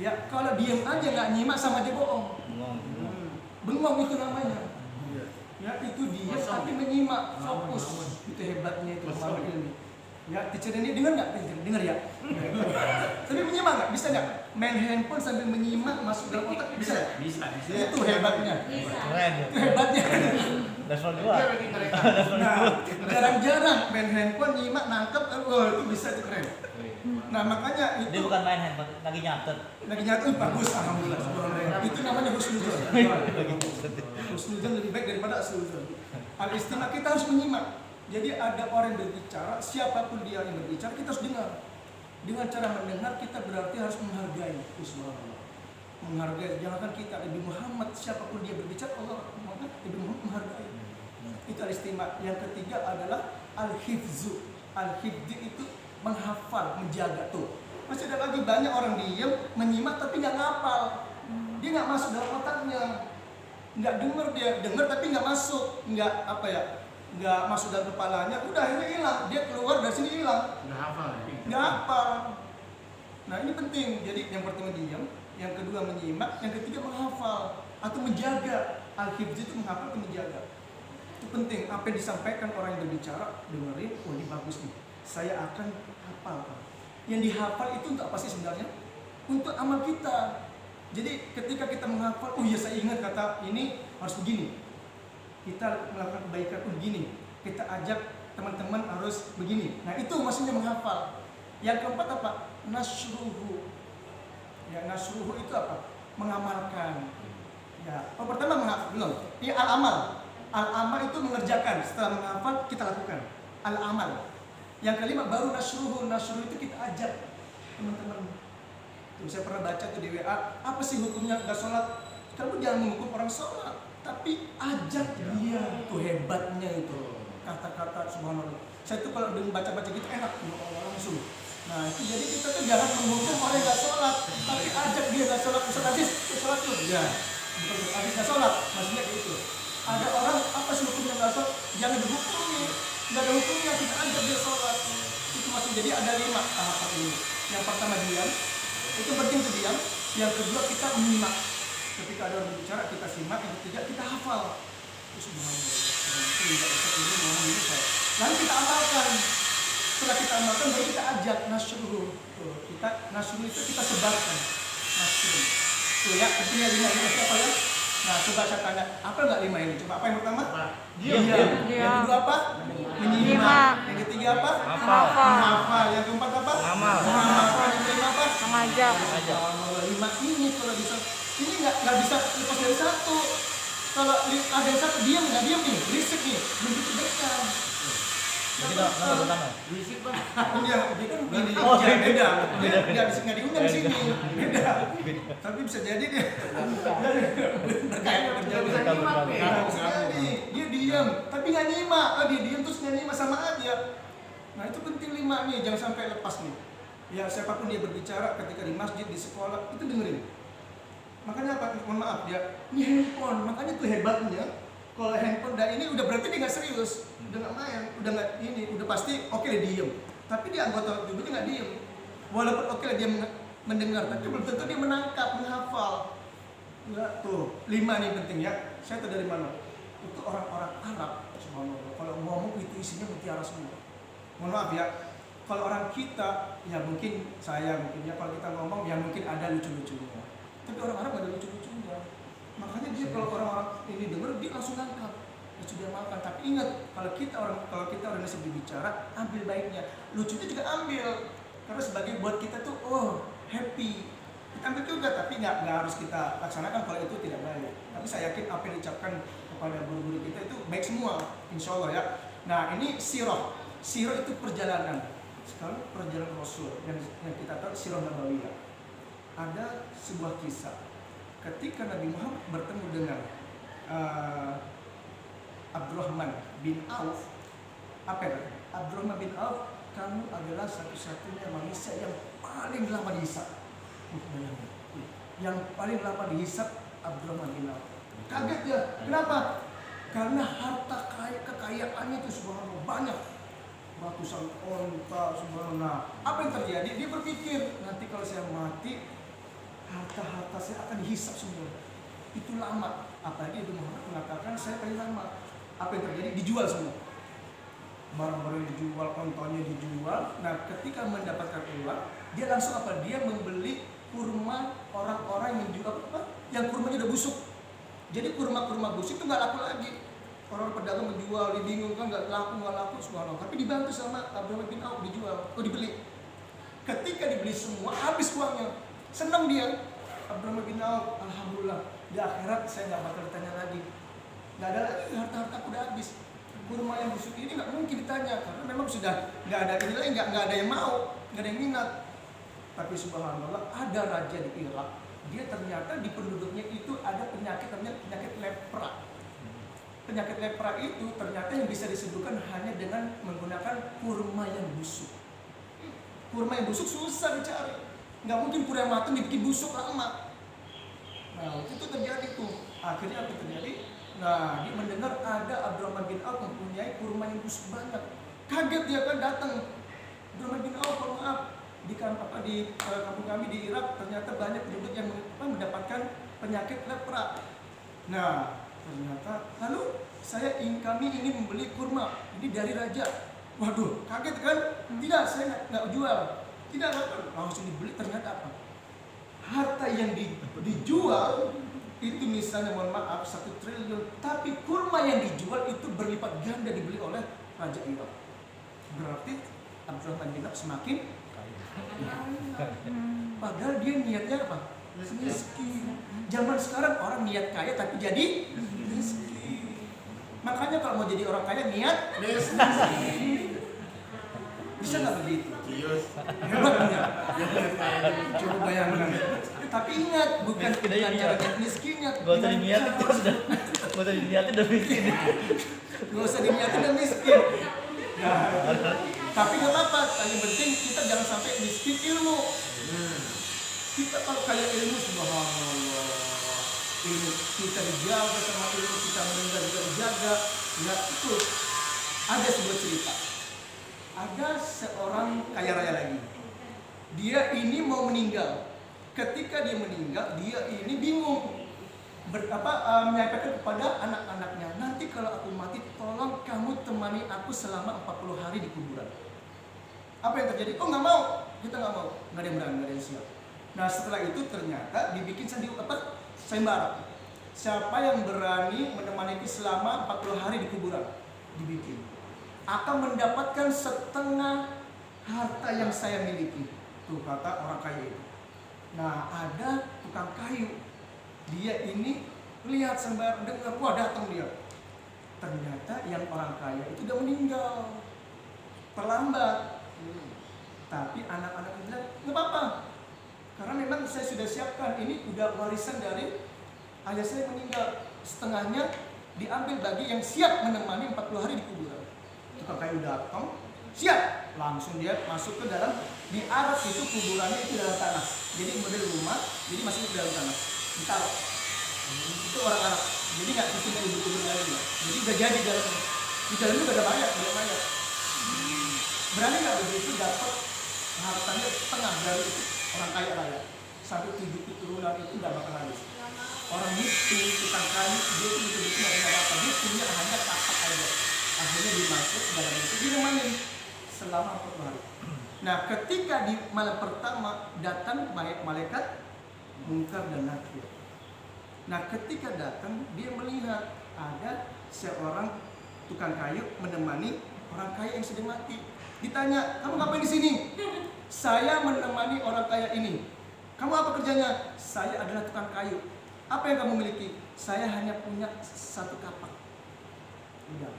Ya, kalau diem aja nggak nyimak sama aja bohong. Bengong itu namanya. Ya, itu dia tapi menyimak, fokus. Itu hebatnya itu pemahaman ilmu. Ya, teacher ini dengar nggak? Dengar ya. Tapi menyimak nggak? Bisa nggak? Main handphone sambil menyimak masuk dalam otak bisa nggak? Bisa. Itu hebatnya. Keren. Itu hebatnya. Level 2. Nah, jarang-jarang main handphone nyimak nangkep, itu bisa itu keren. Nah makanya itu Dia bukan main handphone, lagi nyatet. lagi nyatu bagus, alhamdulillah. Itu namanya husnuzon. Husnuzon lebih baik daripada asnuzon. Al-istimah kita harus menyimak. Jadi ada orang yang berbicara, siapapun dia yang berbicara kita harus dengar. Dengan cara mendengar kita berarti harus menghargai. Subhanallah. Menghargai, jangankan kita Nabi Muhammad siapapun dia berbicara Allah Nabi Muhammad menghargai. Itu al-istimah. Yang ketiga adalah al-hifzu. Al-hifzu itu menghafal, menjaga tuh. Masih ada lagi banyak orang diem, menyimak tapi nggak ngapal. Dia nggak masuk dalam otaknya. Nggak dengar tapi nggak masuk, nggak apa ya, nggak masuk dalam kepalanya. Udah akhirnya hilang, dia keluar dari sini hilang. Nggak hafal. Nah ini penting. Jadi yang pertama diam, yang kedua menyimak, yang ketiga menghafal atau menjaga. Al-hifz itu menghafal atau menjaga. Itu penting. Apa yang disampaikan orang yang berbicara, dengerin, oh ini bagus nih. Saya akan hafal. Yang dihafal itu untuk apa sih sebenarnya? Untuk amal kita. Jadi ketika kita menghafal, oh iya saya ingat kata ini harus begini. Kita melakukan kebaikan begini. Kita ajak teman-teman harus begini. Nah itu maksudnya menghafal. Yang keempat apa? Nasruhu. Ya nasruhu itu apa? Mengamalkan. Ya. Oh pertama menghafal belum. Ini al-amal. Al-amal itu mengerjakan. Setelah menghafal kita lakukan. Al-amal. Yang kelima baru nasruhu. Nasruhu itu kita ajak teman-teman. Tuh, saya pernah baca tuh di WA, apa sih hukumnya nggak sholat? Kamu jangan menghukum orang sholat, tapi ajak dia. Tuh hebatnya itu kata-kata subhanallah. Saya tuh kalau baca-baca gitu enak, langsung. Nah itu jadi kita tuh jangan menghukum orang yang nggak sholat, tapi ajak dia nggak sholat. Ustaz Aziz, sholat tuh. Ya, betul. Aziz nggak sholat, maksudnya gitu. Ada orang apa sih hukumnya nggak sholat? Jangan dihukumi. Nggak ada hukumnya, kita ajak dia sholat. Itu masih jadi ada 5 tahapan ini. Yang pertama diam, itu penting tuh diam. Yang kedua kita menyimak. Ketika ada orang berbicara kita simak. Yang ketiga kita hafal. Lalu kita amalkan. Setelah kita amalkan baru kita ajak nasruh. Kita nasruh itu kita sebarkan. Nasruh. Tuh ya, pentingnya 5 ini apa ya? Nah, coba saya tanya, apa enggak 5 ini? Coba apa yang pertama? Diam. Yang kedua apa? Menyimak. Yang ketiga apa? Menghafal. Yang keempat apa? Mengamalkan. Yang kelima apa? Mengajak. 5 ini kalau bisa, ini nggak bisa lepas dari satu. Kalau ada yang satu diam nggak diam nih, berisik nih, belum tentu kebaikan. Jadi nomor pertama. Berisik Bang. Dia kan gini, beda. Dia nggak diundang di sini, beda. Tapi bisa jadi dia terkait kerjaan. Dia diam, tapi nggak nyimak. Dia diam terus nggak nyimak sama aja. Nah itu penting 5 nih, jangan sampai lepas nih. Ya siapapun dia berbicara ketika di masjid, di sekolah, itu dengerin. Makanya apa? Mohon maaf dia, ini handphone, makanya itu hebatnya. Kalau handphone dan ini udah berarti dia nggak serius, udah nggak main, udah nggak ini, udah pasti oke lah diem. Tapi dia anggota tubuhnya nggak diem. Walaupun oke lah dia mendengar, tapi belum tentu dia menangkap, menghafal. Enggak tuh 5 nih penting ya. Saya tahu dari mana? Itu orang-orang Arab, subhanallah. Kalau ngomong itu isinya mutiara semua. Mohon maaf ya. Kalau orang kita, ya mungkin saya mungkin ya kalau kita ngomong ya mungkin ada lucu-lucunya. Tapi orang Arab nggak ada lucu-lucunya. Makanya dia kalau orang-orang ini dengar dia langsung nangkap, ya sudah makan. Tapi ingat kalau kita orang Indonesia berbicara, ambil baiknya, lucunya juga ambil. Karena sebagai buat kita tuh happy. Kita ambil juga, tapi nggak harus kita laksanakan kalau itu tidak baik. Tapi saya yakin apa yang diucapkan kepada guru-guru kita itu baik semua, insya Allah ya. Nah ini sirah itu perjalanan. Sekarang perjalanan Rasul yang kita tahu sirah nabawiyah. Ada sebuah kisah ketika Nabi Muhammad bertemu dengan Abdurrahman bin Auf. Apa ya? Abdurrahman bin Auf, kamu adalah satu-satunya manusia yang paling lama dihisab. Yang paling lama dihisab Abdurrahman bin Auf. Kaget ya, kenapa? Karena harta kekayaannya itu subhanallah banyak, ratusan onta subhanallah. Apa yang terjadi? Dia berpikir nanti kalau saya mati harta-harta saya akan dihisap semua. Itu lama. Apalagi Nabi Muhammad mengatakan saya paling lama. Apa yang terjadi? Dijual semua. Barang-barang dijual, ontonya dijual. Nah, ketika mendapatkan uang, dia langsung apa? Dia membeli kurma orang-orang yang jual apa? Yang kurmanya udah busuk. Jadi kurma-kurma busuk itu nggak laku lagi. Orang pedagang menjual, dia bingung kan nggak laku, subhanallah. Tapi dibantu sama Abdurrahman bin Auf dijual, dibeli. Ketika dibeli semua, habis uangnya. Senang dia. Abdurrahman bin Auf, alhamdulillah. Di akhirat saya nggak bakal ditanya lagi. Nggak ada lagi, harta-hartaku udah habis. Kurma yang busuk ini nggak mungkin ditanya karena memang sudah nggak ada ini lagi, nggak ada yang mau, nggak ada yang minat. Tapi subhanallah ada raja di Irak, dia ternyata di penduduknya itu ada penyakit namanya penyakit lepra. Penyakit lepra itu ternyata yang bisa disembuhkan hanya dengan menggunakan kurma yang busuk. Kurma yang busuk susah dicari, nggak mungkin kurma yang matang dibikin busuk lama. Nah itu terjadi tuh. Akhirnya apa terjadi? Nah, dia mendengar ada Abdurrahman bin Auf mempunyai kurma yang busuk banyak. Kaget dia kan datang. Abdurrahman bin Auf, maaf, di kampung kami di Irak ternyata banyak penduduk yang mendapatkan penyakit lepra. Nah, ternyata lalu kami ingin membeli kurma ini dari raja. Waduh, kaget kan? Tidak, saya nggak jual. Tidak, langsung dibeli. Ternyata apa? Harta yang dijual itu misalnya mohon maaf 1 triliun, tapi kurma yang dijual itu berlipat ganda dibeli oleh Raja Irak. Berarti Abdurrahman bin Auf semakin padahal dia niatnya apa? Miskin. Zaman sekarang orang niat kaya tapi jadi miskin. Makanya kalau mau jadi orang kaya niat miskin. Bisa nggak begitu? Hebatnya. Coba bayangkan. Tapi ingat, bukan cara niat miskinnya. Gak usah diniatin udah miskin. Gak usah diniatin udah miskin. Nah, tapi gak apa-apa. Yang penting kita jangan sampai miskin ilmu. Kita kalau kaya ilmu, subhanallah, ilmu kita dijaga sama ilmu kita meninggal juga dijaga. Nah itu ada sebuah cerita. Ada seorang kaya raya lagi. Dia ini mau meninggal. Ketika dia meninggal, dia ini bingung menyampaikan kepada anak-anaknya, nanti kalau aku mati, tolong kamu temani aku selama 40 hari di kuburan. Apa yang terjadi? Oh nggak mau, kita nggak mau, nggak ada yang berani, nggak ada yang siap. Nah setelah itu ternyata dibikin sayembara. Siapa yang berani menemaniku selama 40 hari di kuburan? Dibikin. Akan mendapatkan setengah harta yang saya miliki. Tuh kata orang kaya itu. Nah ada tukang kayu, dia ini lihat sembari dengar, wah datang dia. Ternyata yang orang kaya itu udah meninggal, terlambat. Tapi anak-anak bilang nggak apa-apa, karena memang saya sudah siapkan, ini udah warisan dari ayah saya meninggal. Setengahnya diambil bagi yang siap menemani 40 hari di kuburan. Tukang kayu datang, siap, langsung dia masuk ke dalam. Di Arab itu kuburannya itu dalam tanah, jadi model rumah, jadi masuk ke dalam tanah, ditaruh. Itu orang Arab, jadi nggak sistem kubur lagi, jadi udah jadi dalamnya. Di dalamnya udah ada banyak. Berani nggak begitu dapat hartanya setengah dari itu orang kaya raya, sampai 7 keturunan itu nggak bakal habis. Orang miskin, tukang kayu, dia itu betul-betul nggak punya apa-apa, dia punya hanya kapak aja. Akhirnya dimasuk dalam itu, dinemani selama 40 hari. Nah ketika di malam pertama datang malaikat Munkar dan Nakir. Nah ketika datang dia melihat ada seorang tukang kayu menemani orang kaya yang sedang mati. Ditanya, kamu ngapain di sini? Saya menemani orang kaya ini. Kamu apa kerjanya? Saya adalah tukang kayu. Apa yang kamu miliki? Saya hanya punya 1 kapak. Udah.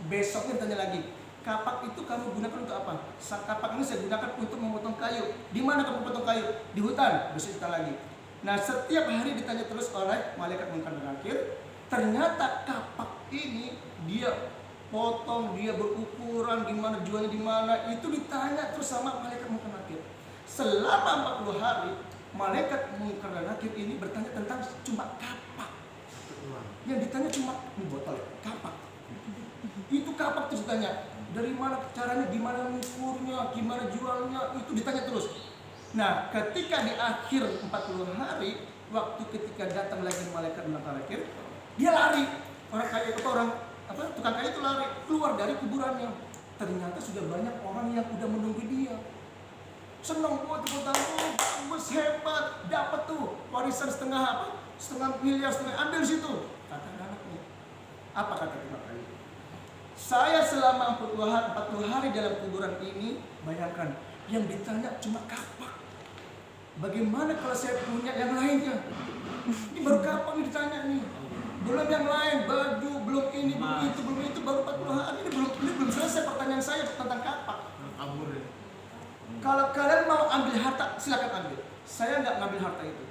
Besoknya ditanya lagi, kapak itu kamu gunakan untuk apa? Kapak ini saya gunakan untuk memotong kayu. Di mana kamu potong kayu? Di hutan. Besok kita lagi. Nah setiap hari ditanya terus oleh malaikat Munkar dan Nakir. Ternyata kapak ini dia potong, dia berukuran gimana, jualnya di mana, itu ditanya terus sama malaikat Munkar dan Nakir. Selama 40 hari malaikat Munkar dan Nakir ini bertanya tentang cuma kapak. Yang ditanya cuma ini botol, kapak. Itu kapak terus ditanya. Dari mana caranya, gimana ngukurnya, gimana jualnya, itu ditanya terus. Nah, ketika di akhir 40 hari, waktu ketika datang lagi malaikat terakhir, dia lari. Orang kaya itu tukang kaya itu lari keluar dari kuburannya. Ternyata sudah banyak orang yang udah menunggu dia. Senang buat tepuk tangan, bagus, hebat, dapat tuh warisan setengah miliar, ambil situ. Kata anaknya. Apa kata tukang kaya? Saya selama 40 hari dalam kuburan ini, bayangkan, yang ditanya cuma kapak. Bagaimana kalau saya punya yang lainnya? Ini baru kapan ditanya nih? Belum yang lain, baju, belum ini, belum itu, baru 40 hari. Ini belum selesai pertanyaan saya tentang kapak. Kalau kalian mau ambil harta, silakan ambil. Saya nggak ngambil harta itu.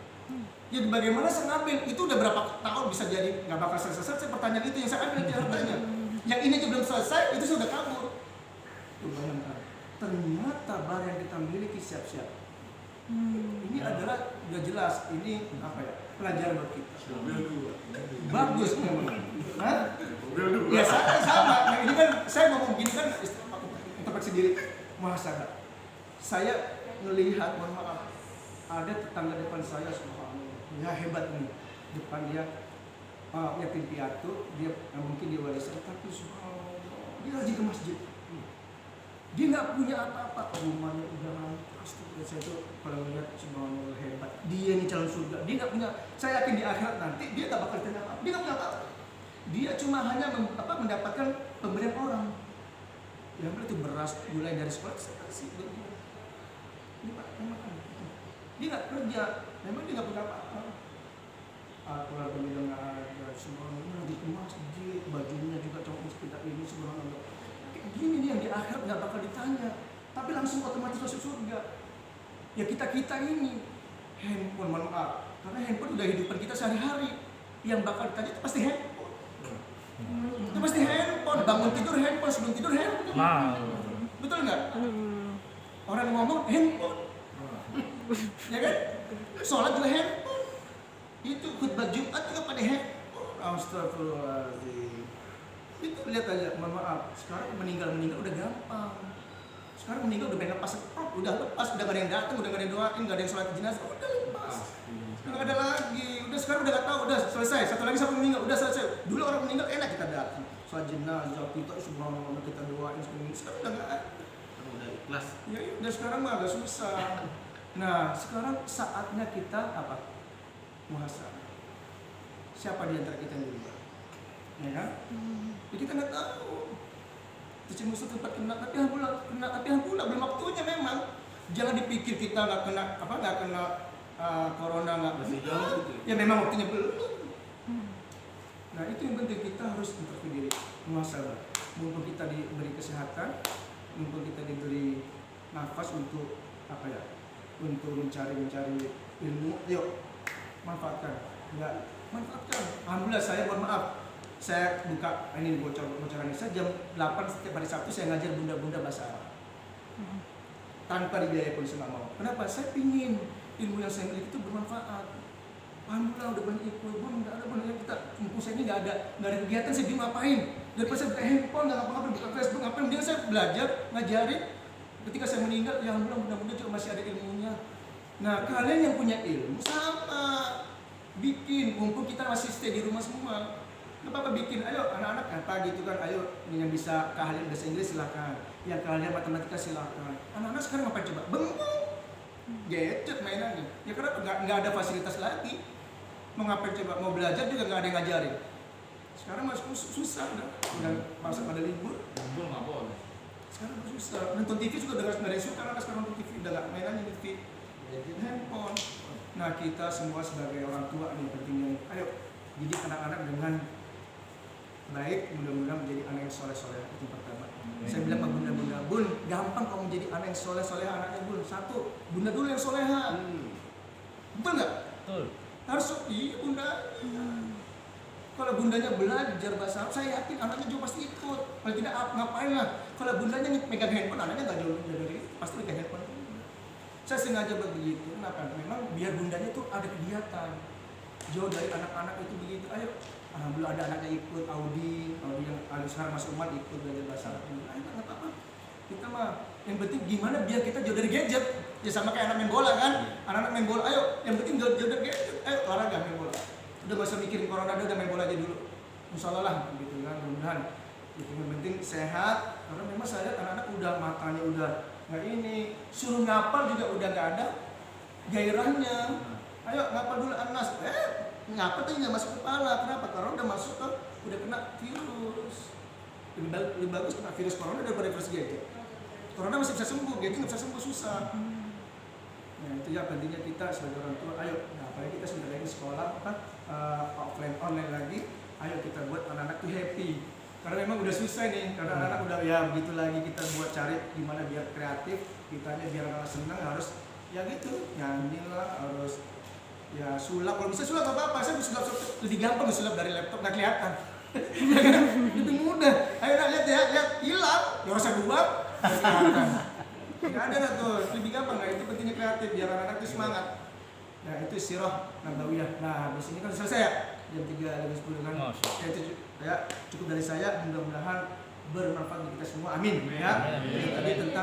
Jadi bagaimana saya ngambil? Itu udah berapa tahun bisa jadi nggak bakal selesai pertanyaan itu yang saya ambil itu hartanya. Yang ini juga belum selesai, itu sudah kabur. Tuh bayangkan. Ternyata barang yang kita miliki siap-siap. Ini adalah udah jelas, ini apa ya, pelajaran buat kita. Bagus memang. Hah? Ya saya sama. Nah, ini kan saya ngomong gini kan interpretasi diri muhasabah. Saya melihat, mohon maaf, ada tetangga depan saya, subhanallah, ya hebat nih, depan dia yatim piatu, dia mungkin dia warisan, tapi subhanallah, dia rajin ke masjid. Dia nggak punya apa-apa, rumahnya udah rampung. Saya tuh kalau melihat subhanallah hebat. Dia ini calon surga. Dia nggak punya. Saya yakin di akhirat nanti dia nggak bakal ditanya apa. Dia nggak punya apa-apa. Dia cuma hanya mendapatkan pemberian orang. Yang beli itu beras, gulai dari sekolah saya kasih buat dia. Ini Pak, makan. Dia nggak kerja. Memang dia nggak punya apa-apa. Keluarga dia nggak ada. Subhanallah lagi ke masjid, bajunya juga cuma sekitar ini subhanallah. Gini nih yang di akhirat nggak bakal ditanya, tapi langsung otomatis masuk surga. Ya kita ini handphone, mohon maaf, karena handphone udah hidupan kita sehari-hari. Yang bakal ditanya itu pasti handphone. Itu pasti handphone. Bangun tidur handphone, sebelum tidur handphone. Betul nggak? Orang ngomong handphone, ya kan? Sholat juga handphone. Itu khutbah Jumat juga pada handphone. Astagfirullahaladzim. Itu lihat aja, mohon maaf, sekarang meninggal udah gampang. Sekarang meninggal udah pengen lepas, udah lepas, udah gak ada yang datang, udah gak ada yang doain, gak ada yang sholat jenazah, udah lepas. Udah gak ada lagi, udah sekarang udah gak tahu, udah selesai. Satu lagi sampai meninggal, udah selesai. Dulu orang meninggal enak kita datang, sholat jenazah, kita subhanallah kita doain segini. Sekarang udah gak ada. Udah ikhlas. Ya udah sekarang mah agak susah. Nah sekarang saatnya kita apa? Muhasabah. Siapa di antara kita yang berubah? Ya kan? Jadi kita nggak tahu. Terus musuh tempat kena, tapi alhamdulillah belum waktunya memang. Jangan dipikir kita nggak kena corona nggak. Masih jauh gitu. Ya memang waktunya belum. Nah itu yang penting, kita harus introspeksi diri, muhasabah. Mumpung kita diberi kesehatan, mumpung kita diberi nafas untuk apa ya? Untuk mencari ilmu, yuk manfaatkan. Enggak manfaatkan. Alhamdulillah saya mohon maaf. Saya buka ini bocoran saya jam 8 setiap hari Sabtu saya ngajar bunda-bunda bahasa Arab. Tanpa dibiayai pun saya mau. Kenapa? Saya pingin ilmu yang saya miliki itu bermanfaat. Alhamdulillah udah banyak ikut pun nggak ada banyak kita. Mumpung saya ini nggak ada kegiatan, saya bingung ngapain. Daripada saya buka handphone nggak ngapa-ngapain, buka Facebook ngapain? Dia saya belajar ngajarin. Ketika saya meninggal, ya alhamdulillah mudah-mudahan juga masih ada ilmunya. Nah kalian yang punya ilmu sama bikin. Mumpung kita masih stay di rumah semua. Gak apa-apa bikin, ayo anak-anak apa gitu kan, ayo yang bisa keahlian bahasa Inggris silakan, yang keahlian matematika silakan. Anak-anak sekarang ngapain coba? Bengong, gadget mainannya. Ya karena nggak ada fasilitas lagi. Mau ngapain coba? Mau belajar juga nggak ada yang ngajarin. Sekarang masuk susah udah masa pada libur. Libur nggak boleh. Sekarang susah. Nonton TV juga udah nggak ada yang suka, karena sekarang nonton TV udah nggak mainannya TV, handphone. Nah kita semua sebagai orang tua nih pentingnya, ayo didik anak-anak dengan baik, mudah-mudahan menjadi anak yang soleh-soleh. Itu pertama. Saya bilang ke bunda-bunda, bun, gampang kalau menjadi anak yang soleh-soleh anaknya bun. Satu, bunda dulu yang soleha. Betul nggak? Betul. Harus iya bunda. Kalau bundanya belajar bahasa Arab, saya yakin anaknya juga pasti ikut. Kalau tidak ngapain lah. Kalau bundanya megang handphone, anaknya nggak jauh dari itu, pasti megang handphone. Saya sengaja begitu. Kenapa? Memang biar bundanya tuh ada kegiatan. Jauh dari anak-anak itu begitu. Ayo. Alhamdulillah ada anaknya ikut Audi yang sekarang masuk umat ikut belajar bahasa Arab. Ayo nggak apa-apa. Kita mah Yang penting gimana biar kita jauh dari gadget. Ya sama kayak anak main bola kan. Anak-anak main bola, ayo yang penting jauh dari gadget. Ayo olahraga main bola. Udah gak usah mikirin corona, udah main bola aja dulu. Insya Allah lah gitu kan, mudah-mudahan. Gitu, yang penting sehat. Karena memang saya lihat anak-anak udah matanya udah nggak ini, suruh ngapal juga udah nggak ada gairahnya. Ayo ngapal dulu Anas. Ngapal tapi nggak masuk kepala. Kenapa? Karena udah masuk ke udah kena virus. Lebih bagus kena virus corona daripada virus gadget. Corona masih bisa sembuh, gadget nggak bisa sembuh, susah. Nah itu ya pentingnya kita sebagai orang tua. Ayo, nah apalagi kita sudah lagi sekolah offline online lagi. Ayo kita buat anak-anak tuh happy. Karena memang udah susah nih, karena anak-anak udah ya begitu lagi kita buat cari gimana biar kreatif, kitanya biar anak senang harus ya gitu, nyanyi lah, harus ya sulap, kalau bisa sulap apa-apa, saya sulap lebih gampang sulap dari laptop, nggak kelihatan. Lebih mudah. Ayo nak lihat ya, lihat hilang, ya rasa dua, nggak kelihatan. Nggak ada tuh, lebih gampang, nah itu pentingnya kreatif biar anak-anak itu semangat. Nah itu sirah nabawiyah. Nah di sini kan selesai ya. Jam 3:10 kan. Ya itu ya cukup dari saya, mudah-mudahan bermanfaat bagi kita semua. Amin. Ya. Jadi tadi tentang